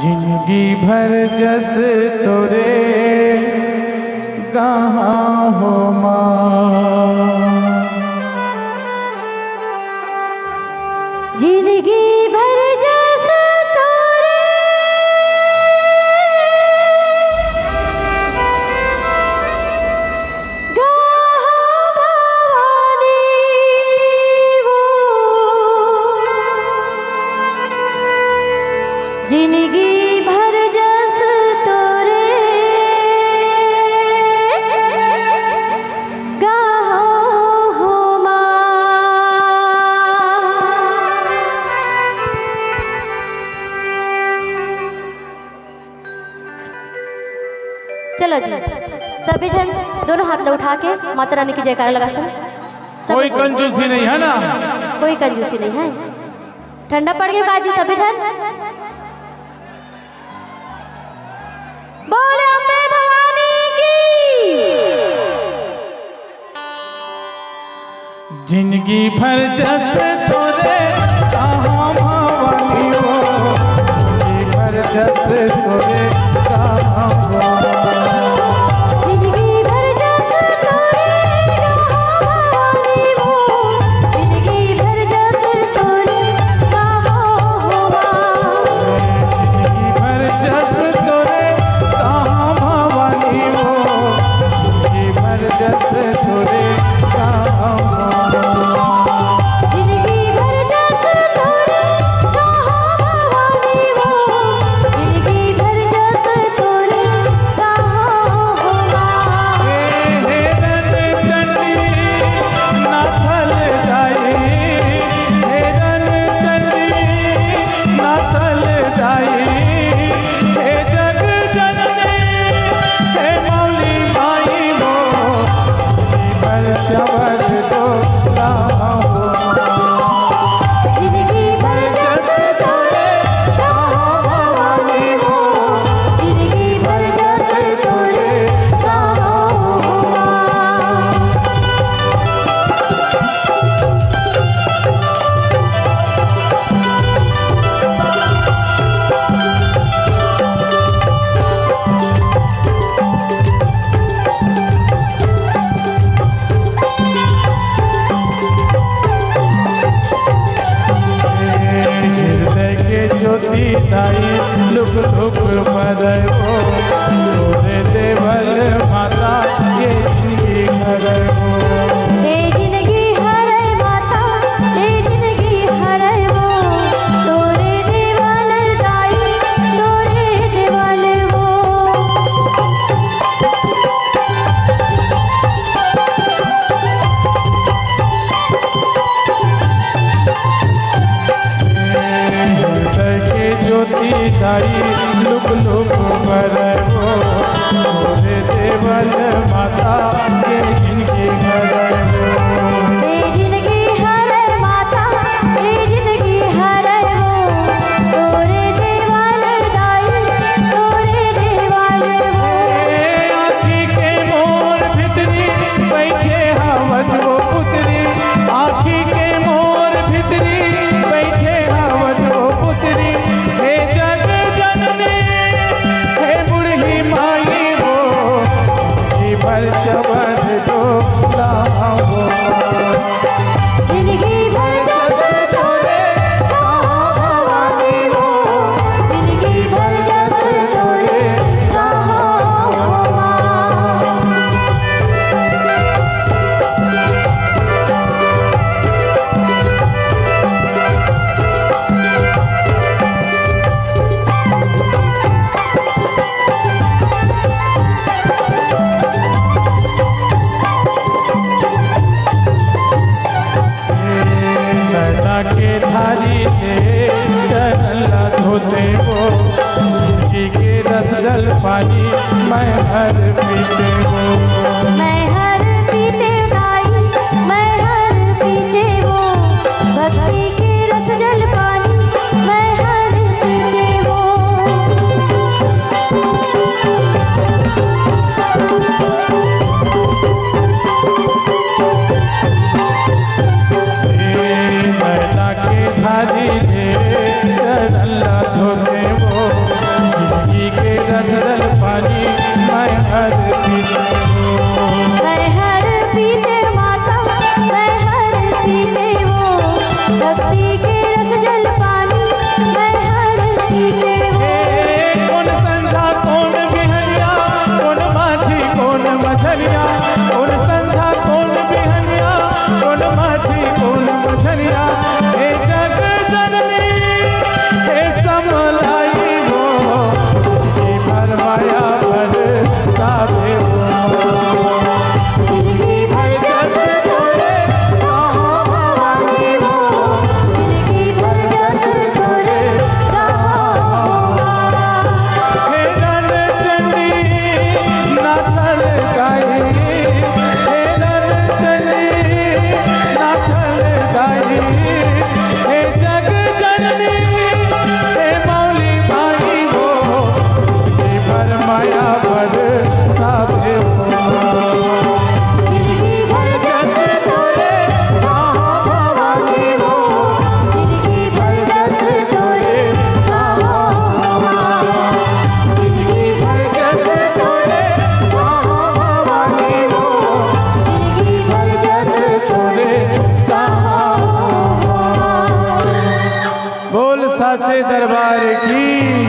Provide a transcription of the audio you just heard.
जिंदगी भर जस तोरे कहाँ हो माँ, जिंदगी भर जस तोरे गाह भवानी वो, जिंदगी भर जस तोरे गाह हो माँ। चलो जी सभी जन दोनों हाथ ले उठा के माता रानी की जयकारा लगा सब। कोई कंजूसी नहीं है ना, कोई कंजूसी नहीं है। ठंडा पड़ गया काजी सभी जन बोले अम्बे भवानी की। जिंदगी भर जस तोरे कहाँ भवानी हो, जिंदगी भर जस तोरे कहाँ हो, जिंदगी भर जस तोरे गाह भवानी वो, जिंदगी भर जस तोरे गाह हो माँ। जिंदगी भर जस तोरे कहाँ भवानी हो, जिंदगी भर जस तोरे कहाँ हो, जिंदगी भर जस तोरे गाह भवानी वो, जिंदगी भर जस तोरे गाह हो माँ। हे रन चंडी ना थल जाए, हे रन चंडी ना थल जाए, हे जग जननी हे मौली माई हो, पर चवर दो हो, जिंदगी भर जस तोरे कहाँ भवानी हो, जिंदगी भर जस तोरे गाह हो माँ। हृदय के ज्योति दाई लुक लुक बदबो, तोरे देवल माता के जिंदगी करबो, हे जिंदगी हरे माता, हे जिंदगी हरे वो, तोरे देवल दाई, तोरे देवल वो। हृदय के ज्योति दाई लुक लुक बदबो, तोरे देवल माता के जिंदगी करबो, हे जिंदगी हरे माता, हे जिंदगी हरे वो, तोरे देवल दाई, तोरे देवल वो। आँखी के मोर भितरी बैठे हवज वो पुतरी, आँखी के मोर भितरी बैठे हवज वो पुतरी, हे जग जननी हे बुढ़ी माई हो, जी भर चवर दो हो, जिंदगी भर जस तोरे गाह भवानी वो, जिंदगी भर जस तोरे गाह हो माँ। नैना के धारी ले चरण धोते वो, जिंदगी के रस जल पानी मैं हर पीते वो, मैं हर पीते दाई, मैं हर पीते वो, भक्ति के रस जल पानी मैं हर पीते वो। नैना के धारी ले चरण धोते वो, साचे दरबार की।